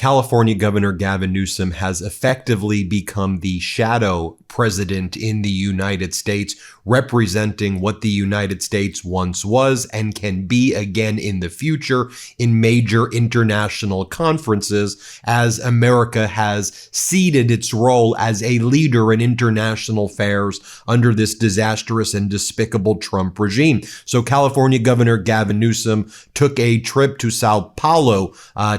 California Governor Gavin Newsom has effectively become the shadow president in the United States, representing what the United States once was and can be again in the future in major international conferences, as America has ceded its role as a leader in international affairs under this disastrous and despicable Trump regime. So California Governor Gavin Newsom took a trip to Sao Paulo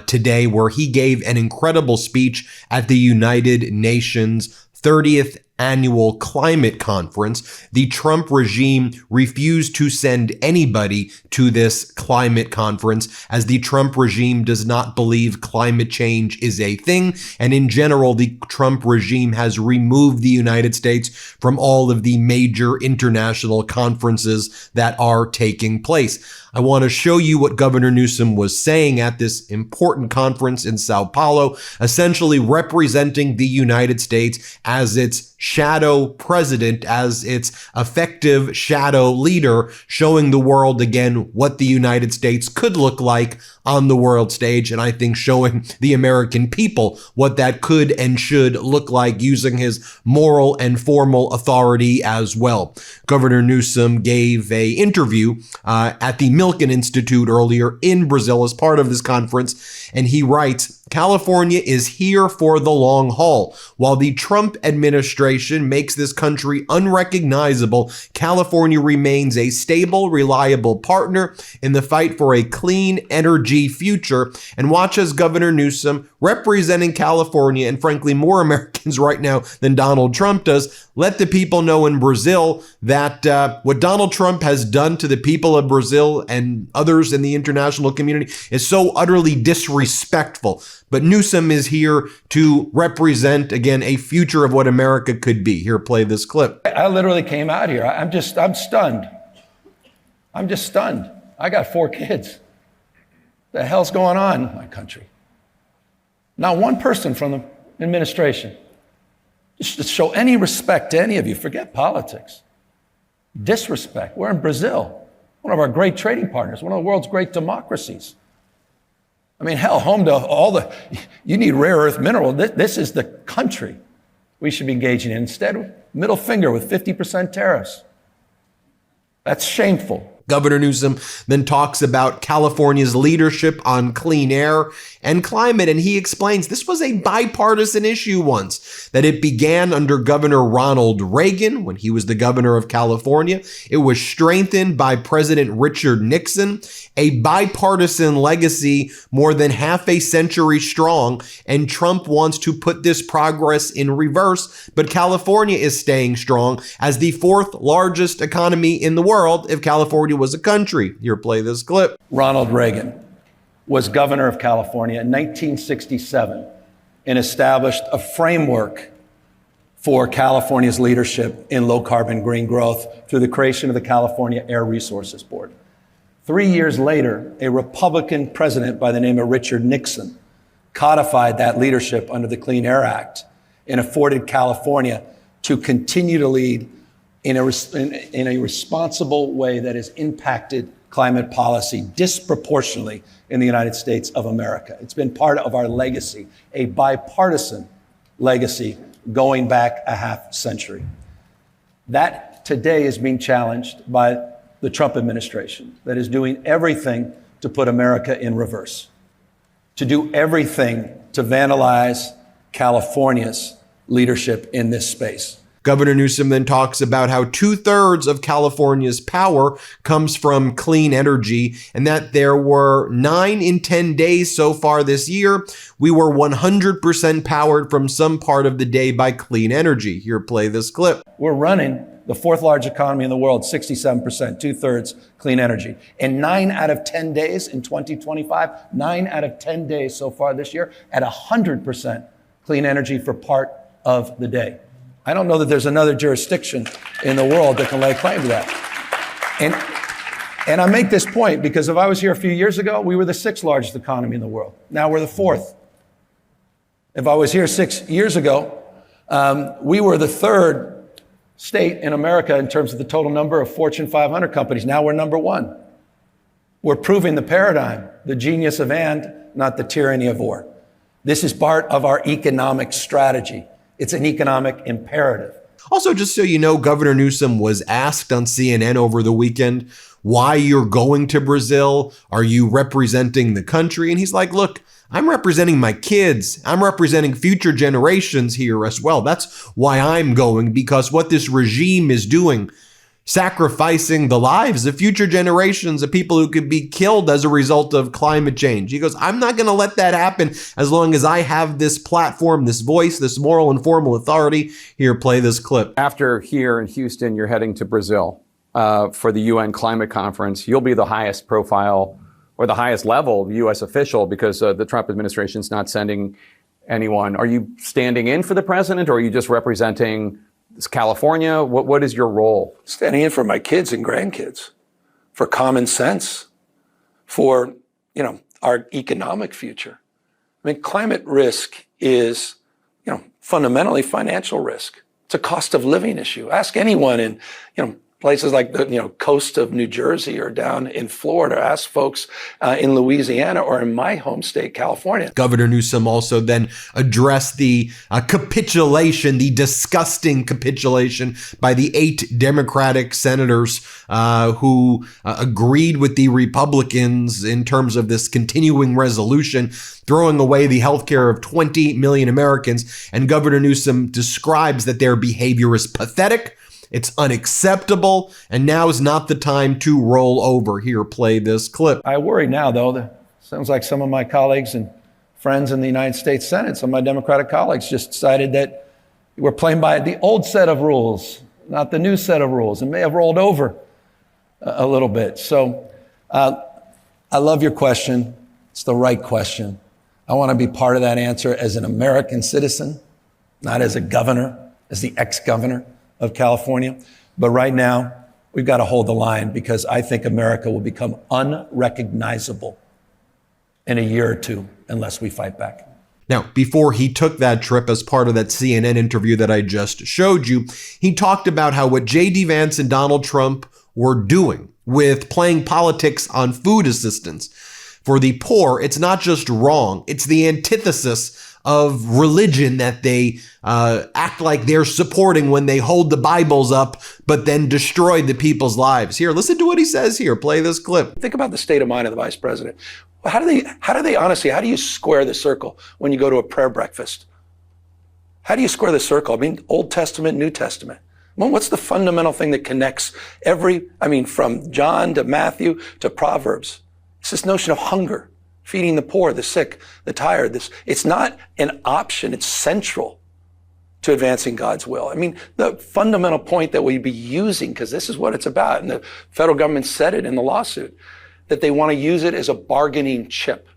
today, where he gave an incredible speech at the United Nations 30th annual climate conference. The Trump regime refused to send anybody to this climate conference, as the Trump regime does not believe climate change is a thing. And in general, the Trump regime has removed the United States from all of the major international conferences that are taking place. I want to show you what Governor Newsom was saying at this important conference in Sao Paulo, essentially representing the United States as its shadow president, as its effective shadow leader, showing the world again what the United States could look like on the world stage, and I think showing the American people what that could and should look like, using his moral and formal authority as well. Governor Newsom gave an interview at the Milken Institute earlier in Brazil as part of this conference, and he writes, "California is here for the long haul. While the Trump administration makes this country unrecognizable, California remains a stable, reliable partner in the fight for a clean energy future." And watch as Governor Newsom, representing California and frankly more Americans right now than Donald Trump does, let the people know in Brazil that what Donald Trump has done to the people of Brazil and others in the international community is so utterly disrespectful. But Newsom is here to represent, again, a future of what America could be. Here, play this clip. I literally came out here. I'm stunned. I'm just stunned. I got 4 kids. The hell's going on in my country? Not one person from the administration. Just to show any respect to any of you. Forget politics. Disrespect. We're in Brazil, one of our great trading partners, one of the world's great democracies. I mean, hell, home to you need rare earth mineral. This is the country we should be engaging in. Instead, middle finger with 50% tariffs. That's shameful. Governor Newsom then talks about California's leadership on clean air and climate, and he explains this was a bipartisan issue once, that it began under Governor Ronald Reagan when he was the governor of California. It was strengthened by President Richard Nixon, a bipartisan legacy more than half a century strong, and Trump wants to put this progress in reverse, but California is staying strong as the 4th largest economy in the world if California was a country. Here, play this clip. Ronald Reagan was governor of California in 1967 and established a framework for California's leadership in low carbon green growth through the creation of the California Air Resources Board. 3 years later, a Republican president by the name of Richard Nixon codified that leadership under the Clean Air Act and afforded California to continue to lead in a responsible way that has impacted climate policy disproportionately in the United States of America. It's been part of our legacy, a bipartisan legacy going back a half century. That today is being challenged by the Trump administration that is doing everything to put America in reverse, to do everything to vandalize California's leadership in this space. Governor Newsom then talks about how 2/3 of California's power comes from clean energy, and that there were 9 in 10 days so far this year, we were 100% powered from some part of the day by clean energy. Here, play this clip. We're running the 4th largest economy in the world, 67%, 2/3 clean energy. And 9 out of 10 days in 2025, 9 out of 10 days so far this year at 100% clean energy for part of the day. I don't know that there's another jurisdiction in the world that can lay claim to that. And I make this point because if I was here a few years ago, we were the 6th largest economy in the world. Now we're the 4th. If I was here 6 years ago, we were the 3rd state in America in terms of the total number of Fortune 500 companies. Now we're number 1. We're proving the paradigm, the genius of and, not the tyranny of or. This is part of our economic strategy. It's an economic imperative. Also, just so you know, Governor Newsom was asked on CNN over the weekend why you're going to Brazil. Are you representing the country? And he's like, look, I'm representing my kids. I'm representing future generations here as well. That's why I'm going, because what this regime is doing, sacrificing the lives of future generations of people who could be killed as a result of climate change. He goes, I'm not going to let that happen as long as I have this platform, this voice, this moral and formal authority. Here, play this clip. After here in Houston, you're heading to Brazil for the UN climate conference. You'll be the highest profile or the highest level U.S. official because the Trump administration's not sending anyone. Are you standing in for the president, or are you just representing California? What is your role? Standing in for my kids and grandkids, for common sense, for, our economic future. I mean, climate risk is, fundamentally financial risk. It's a cost of living issue. Ask anyone in, places like the coast of New Jersey or down in Florida. Ask folks in Louisiana or in my home state, California. Governor Newsom also then addressed the capitulation, the disgusting capitulation by the 8 Democratic senators who agreed with the Republicans in terms of this continuing resolution, throwing away the health care of 20 million Americans. And Governor Newsom describes that their behavior is pathetic. It's unacceptable, and now is not the time to roll over. Here, play this clip. I worry now, though, that sounds like some of my colleagues and friends in the United States Senate, some of my Democratic colleagues just decided that we're playing by the old set of rules, not the new set of rules, and may have rolled over a little bit. So I love your question. It's the right question. I want to be part of that answer as an American citizen, not as a governor, as the ex-governor of California. But right now, we've got to hold the line, because I think America will become unrecognizable in a year or two unless we fight back. Now, before he took that trip, as part of that CNN interview that I just showed you, he talked about how what J.D. Vance and Donald Trump were doing with playing politics on food assistance for the poor, it's not just wrong, it's the antithesis of religion that they act like they're supporting when they hold the Bibles up, but then destroy the people's lives. Here, listen to what he says here. Play this clip. Think about the state of mind of the vice president. How do you square the circle when you go to a prayer breakfast? How do you square the circle? I mean, Old Testament, New Testament. Well, what's the fundamental thing that connects from John to Matthew to Proverbs? It's this notion of hunger. Feeding the poor, the sick, the tired. It's not an option. It's central to advancing God's will. I mean, the fundamental point that we'd be using, because this is what it's about, and the federal government said it in the lawsuit, that they want to use it as a bargaining chip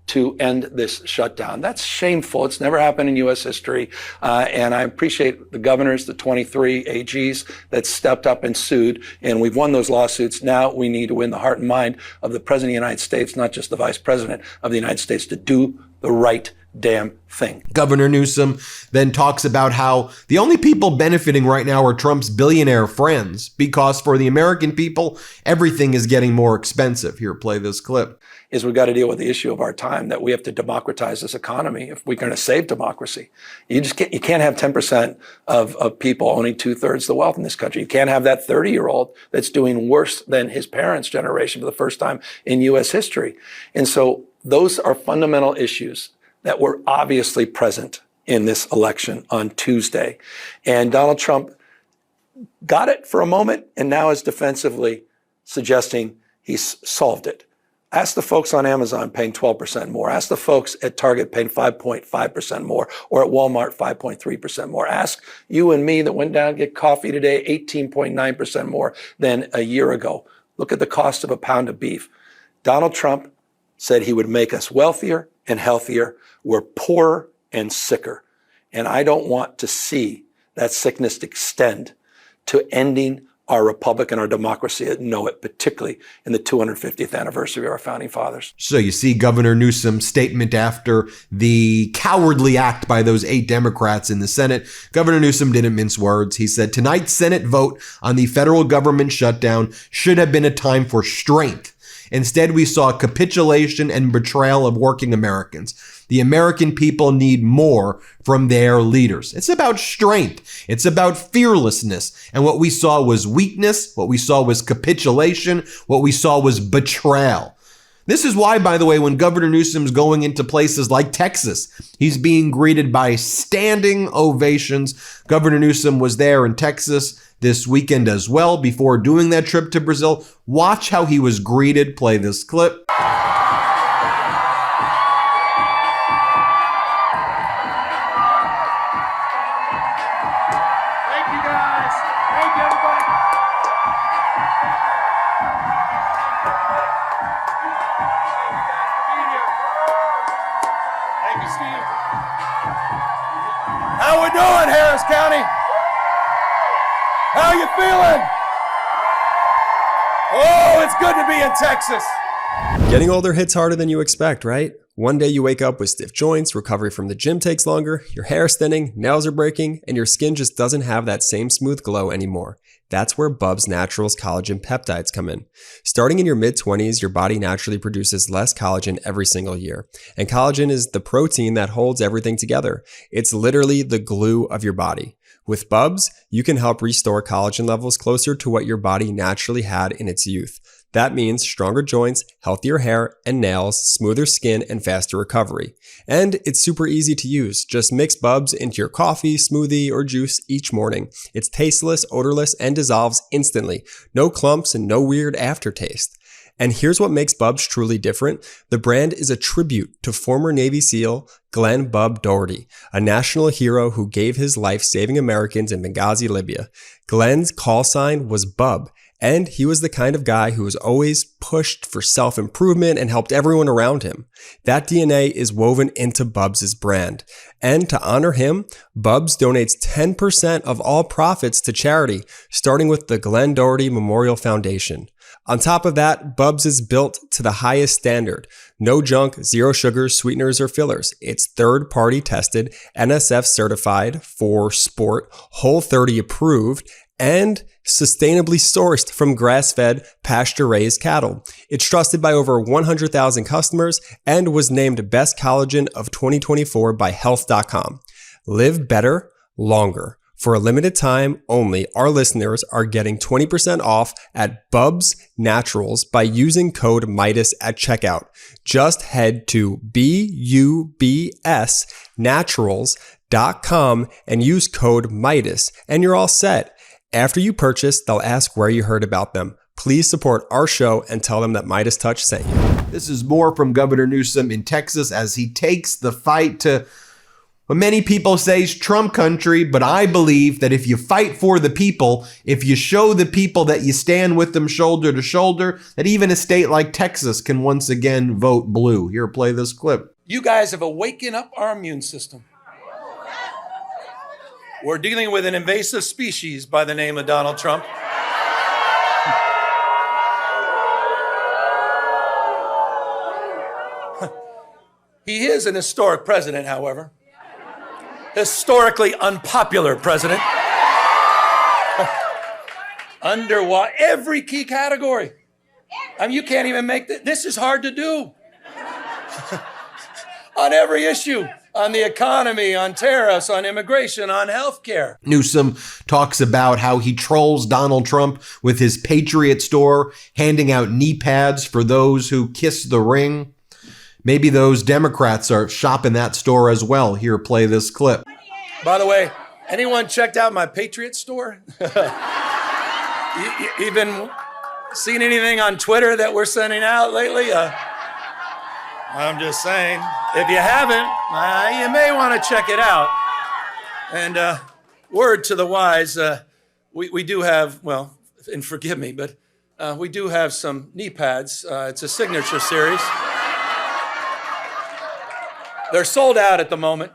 to end this shutdown. That's shameful. It's never happened in U.S. history. And I appreciate the governors, the 23 AGs that stepped up and sued, and we've won those lawsuits. Now we need to win the heart and mind of the President of the United States, not just the Vice President of the United States, to do the right damn thing. Governor Newsom then talks about how the only people benefiting right now are Trump's billionaire friends, because for the American people, everything is getting more expensive. Here, play this clip. Is we've got to deal with the issue of our time, that we have to democratize this economy if we're going to save democracy. You can't have 10% of people owning 2/3 the wealth in this country. You can't have that 30-year-old that's doing worse than his parents' generation for the first time in U.S. history. And so those are fundamental issues that were obviously present in this election on Tuesday. And Donald Trump got it for a moment and now is defensively suggesting he's solved it. Ask the folks on Amazon paying 12% more. Ask the folks at Target paying 5.5% more, or at Walmart 5.3% more. Ask you and me that went down to get coffee today 18.9% more than a year ago. Look at the cost of a pound of beef. Donald Trump said he would make us wealthier and healthier. We're poorer and sicker. And I don't want to see that sickness extend to ending our republic and our democracy that know it, particularly in the 250th anniversary of our founding fathers. So you see Governor Newsom's statement after the cowardly act by those 8 Democrats in the Senate. Governor Newsom didn't mince words. He said tonight's Senate vote on the federal government shutdown should have been a time for strength Instead, we saw capitulation and betrayal of working Americans. The American people need more from their leaders. It's about strength. It's about fearlessness. And what we saw was weakness. What we saw was capitulation. What we saw was betrayal. This is why, by the way, when Governor Newsom's going into places like Texas, he's being greeted by standing ovations. Governor Newsom was there in Texas this weekend as well before doing that trip to Brazil. Watch how he was greeted. Play this clip. How we doing, Harris County? How you feeling? Oh, it's good to be in Texas. Getting older hits harder than you expect, right? One day you wake up with stiff joints, recovery from the gym takes longer, your hair's thinning, nails are breaking, and your skin just doesn't have that same smooth glow anymore. That's where Bubs Naturals collagen peptides come in. Starting in your mid-20s, your body naturally produces less collagen every single year. And collagen is the protein that holds everything together. It's literally the glue of your body. With Bubs, you can help restore collagen levels closer to what your body naturally had in its youth. That means stronger joints, healthier hair and nails, smoother skin, and faster recovery. And it's super easy to use. Just mix Bubs into your coffee, smoothie, or juice each morning. It's tasteless, odorless, and dissolves instantly. No clumps and no weird aftertaste. And here's what makes Bubs truly different. The brand is a tribute to former Navy SEAL Glenn "Bub" Doherty, a national hero who gave his life saving Americans in Benghazi, Libya. Glenn's call sign was Bub. And he was the kind of guy who was always pushed for self-improvement and helped everyone around him. That DNA is woven into Bubs' brand. And to honor him, Bubs donates 10% of all profits to charity, starting with the Glenn Doherty Memorial Foundation. On top of that, Bubs is built to the highest standard. No junk, zero sugars, sweeteners, or fillers. It's third-party tested, NSF certified for sport, Whole30 approved, and sustainably sourced from grass-fed, pasture-raised cattle. It's trusted by over 100,000 customers and was named Best Collagen of 2024 by Health.com. Live better, longer. For a limited time only, our listeners are getting 20% off at Bubs Naturals by using code Meidas at checkout. Just head to BUBSnaturals.com and use code Meidas, and you're all set. After you purchase, they'll ask where you heard about them. Please support our show and tell them that MeidasTouch sent you. This is more from Governor Newsom in Texas as he takes the fight to what many people say is Trump country, but I believe that if you fight for the people, if you show the people that you stand with them shoulder to shoulder, that even a state like Texas can once again vote blue. Here, play this clip. You guys have awakened up our immune system. We're dealing with an invasive species by the name of Donald Trump. He is an historic president, however. Historically unpopular president. Under every key category. I mean, you can't even make this is hard to do. On every issue. On the economy, on tariffs, on immigration, on healthcare. Newsom talks about how he trolls Donald Trump with his Patriot store, handing out knee pads for those who kiss the ring. Maybe those Democrats are shopping that store as well. Here, play this clip. By the way, anyone checked out my Patriot store? You been seen anything on Twitter that we're sending out lately? I'm just saying, if you haven't, you may want to check it out. And word to the wise, we do have, well, and forgive me, but we do have some knee pads. It's a signature series. They're sold out at the moment.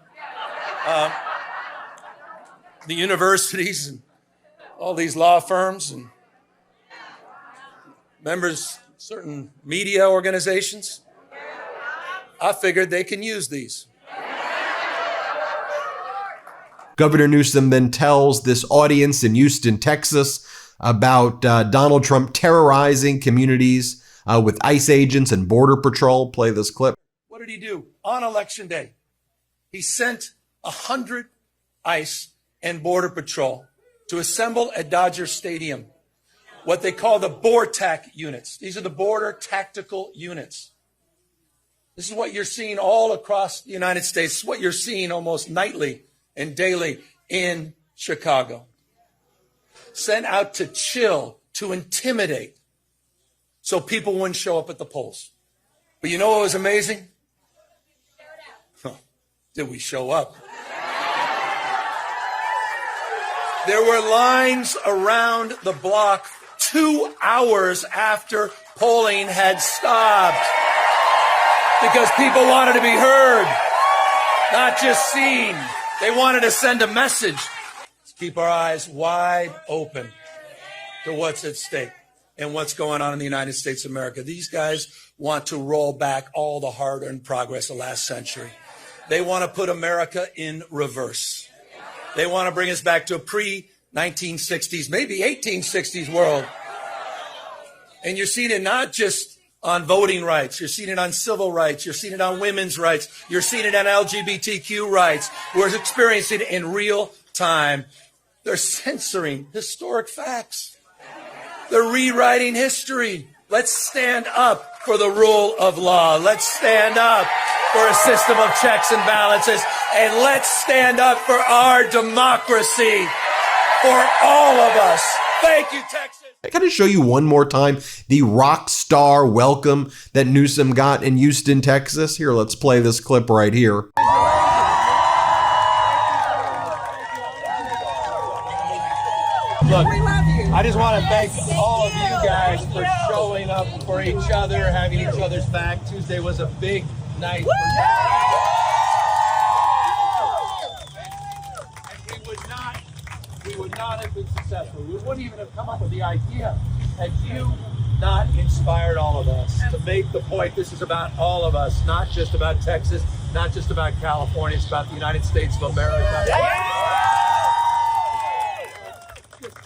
The universities and all these law firms and members, certain media organizations, I figured they can use these. Governor Newsom then tells this audience in Houston, Texas, about Donald Trump terrorizing communities with ICE agents and Border Patrol. Play this clip. What did he do? On Election Day, he sent 100 ICE and Border Patrol to assemble at Dodger Stadium what they call the BORTAC units. These are the Border Tactical Units. This is what you're seeing all across the United States. This is what you're seeing almost nightly and daily in Chicago. Sent out to chill, to intimidate, so people wouldn't show up at the polls. But you know what was amazing? Did we show up? There were lines around the block 2 hours after polling had stopped because people wanted to be heard, not just seen. They wanted to send a message. Let's keep our eyes wide open to what's at stake and what's going on in the United States of America. These guys want to roll back all the hard-earned progress of last century. They want to put America in reverse. They want to bring us back to a pre-1960s, maybe 1860s world. And you're seeing it not just on voting rights. You're seeing it on civil rights. You're seeing it on women's rights. You're seeing it on LGBTQ rights. We're experiencing it in real time. They're censoring historic facts. They're rewriting history. Let's stand up for the rule of law. Let's stand up for a system of checks and balances. And let's stand up for our democracy for all of us. Thank you, Texas. I got to show you one more time the rock star welcome that Newsom got in Houston, Texas. Here, let's play this clip right here. Look, I just want to thank all of you guys for showing up for each other, having each other's back. Tuesday was a big night for you. We would not have been successful. We wouldn't even have come up with the idea had you not inspired all of us to make the point this is about all of us, not just about Texas, not just about California, it's about the United States of America.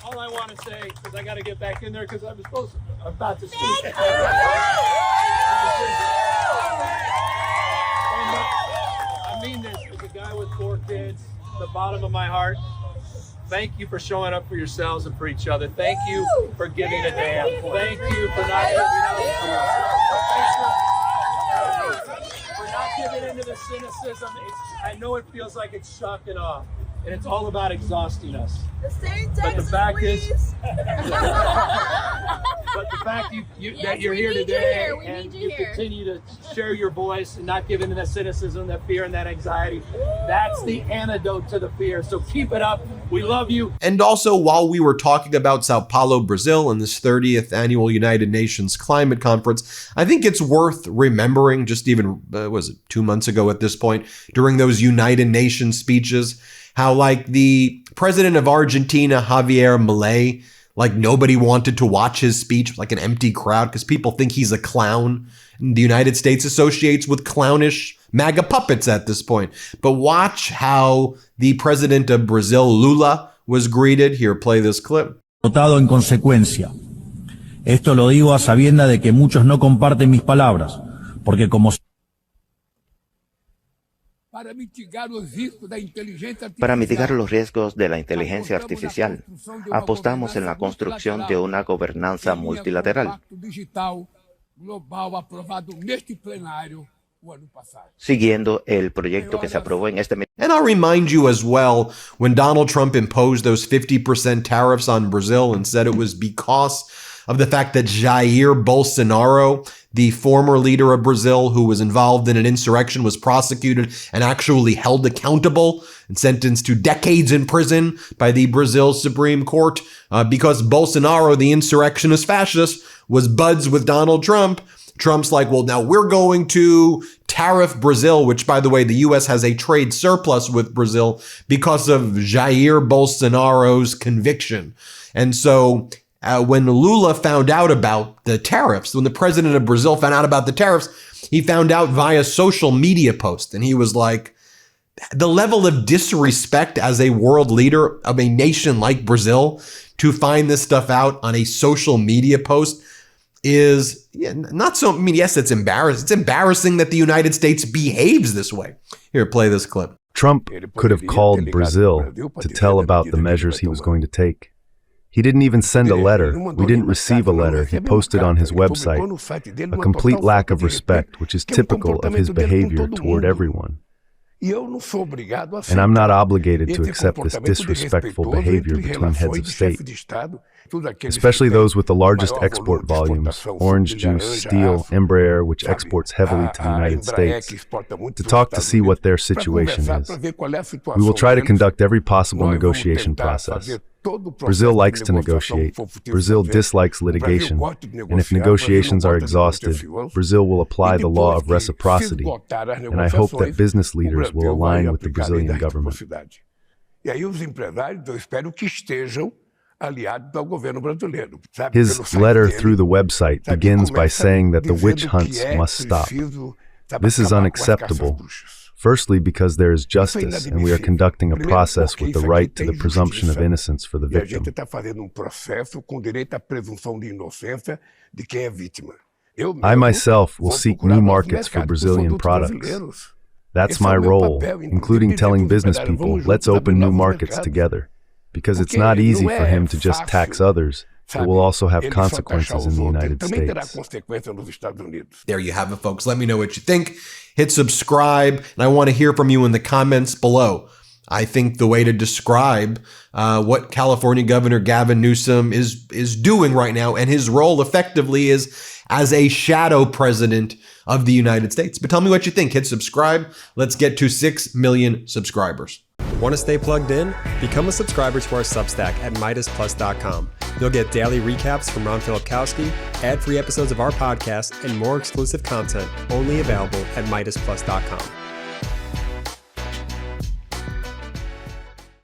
All I want to say, because I got to get back in there because I'm about to speak. I mean this as a guy with 4 kids, the bottom of my heart. Thank you for showing up for yourselves and for each other. Thank you for giving a damn. Thank you for not giving into the cynicism. I know it feels like it's shock and awe, and it's all about exhausting us. The same Texas, but the fact please. is, but the fact that you're here today and you continue to share your voice and not give in to that cynicism, that fear, and that anxiety, that's the antidote to the fear. So keep it up. We love you. And also, while we were talking about Sao Paulo, Brazil, and this 30th annual United Nations Climate Conference, I think it's worth remembering, just even, was it 2 months ago at this point, during those United Nations speeches, how like the president of Argentina, Javier Milei, like nobody wanted to watch his speech, like an empty crowd, because people think he's a clown. And the United States associates with clownish MAGA puppets at this point. But watch how the president of Brazil, Lula, was greeted. Here, play this clip. Votado en consecuencia. Esto lo digo a sabienda de que muchos no comparten mis palabras, porque como Para mitigar los riesgos de la inteligencia artificial, apostamos en la construcción de una gobernanza multilateral, siguiendo el proyecto que se aprobó en este mes. And I'll remind you as well, when Donald Trump imposed those 50% tariffs on Brazil and said it was because of the fact that Jair Bolsonaro, the former leader of Brazil who was involved in an insurrection, was prosecuted and actually held accountable and sentenced to decades in prison by the Brazil Supreme Court because Bolsonaro, the insurrectionist fascist, was buds with Donald Trump. Trump's like, well, now we're going to tariff Brazil, which, by the way, the U.S. has a trade surplus with Brazil because of Jair Bolsonaro's conviction. And so when Lula found out about the tariffs, when the president of Brazil found out about the tariffs, he found out via social media post. And he was like, the level of disrespect as a world leader of a nation like Brazil to find this stuff out on a social media post, is not so, I mean, yes, it's embarrassing. It's embarrassing that the United States behaves this way. Here, play this clip. Trump could have called Brazil to tell about the measures he was going to take. He didn't even send a letter. We didn't receive a letter. He posted on his website a complete lack of respect, which is typical of his behavior toward everyone. And I'm not obligated to accept this disrespectful behavior between heads of state, especially those with the largest export volumes, orange juice, steel, Embraer, which exports heavily to the United States, to talk to see what their situation is. We will try to conduct every possible negotiation process. Brazil likes to negotiate. Brazil dislikes litigation. And if negotiations are exhausted, Brazil will apply the law of reciprocity. And I hope that business leaders will align with the Brazilian government. His letter through the website begins by saying that the witch hunts must stop. This is unacceptable. Firstly, because there is justice, and we are conducting a process with the right to the presumption of innocence for the victim. I myself will seek new markets for Brazilian products. That's my role, including telling business people, let's open new markets together. Because it's not easy for him to just tax others. It will also have consequences in the United States. There you have it, folks. Let me know what you think. Hit subscribe, and I want to hear from you in the comments below. I think the way to describe what California Governor Gavin Newsom is doing right now, and his role effectively is as a shadow president of the United States. But tell me what you think. Hit subscribe. Let's get to 6 million subscribers. Want to stay plugged in? Become a subscriber to our Substack at MeidasPlus.com. You'll get daily recaps from Ron Filipkowski, ad-free episodes of our podcast, and more exclusive content only available at MeidasPlus.com.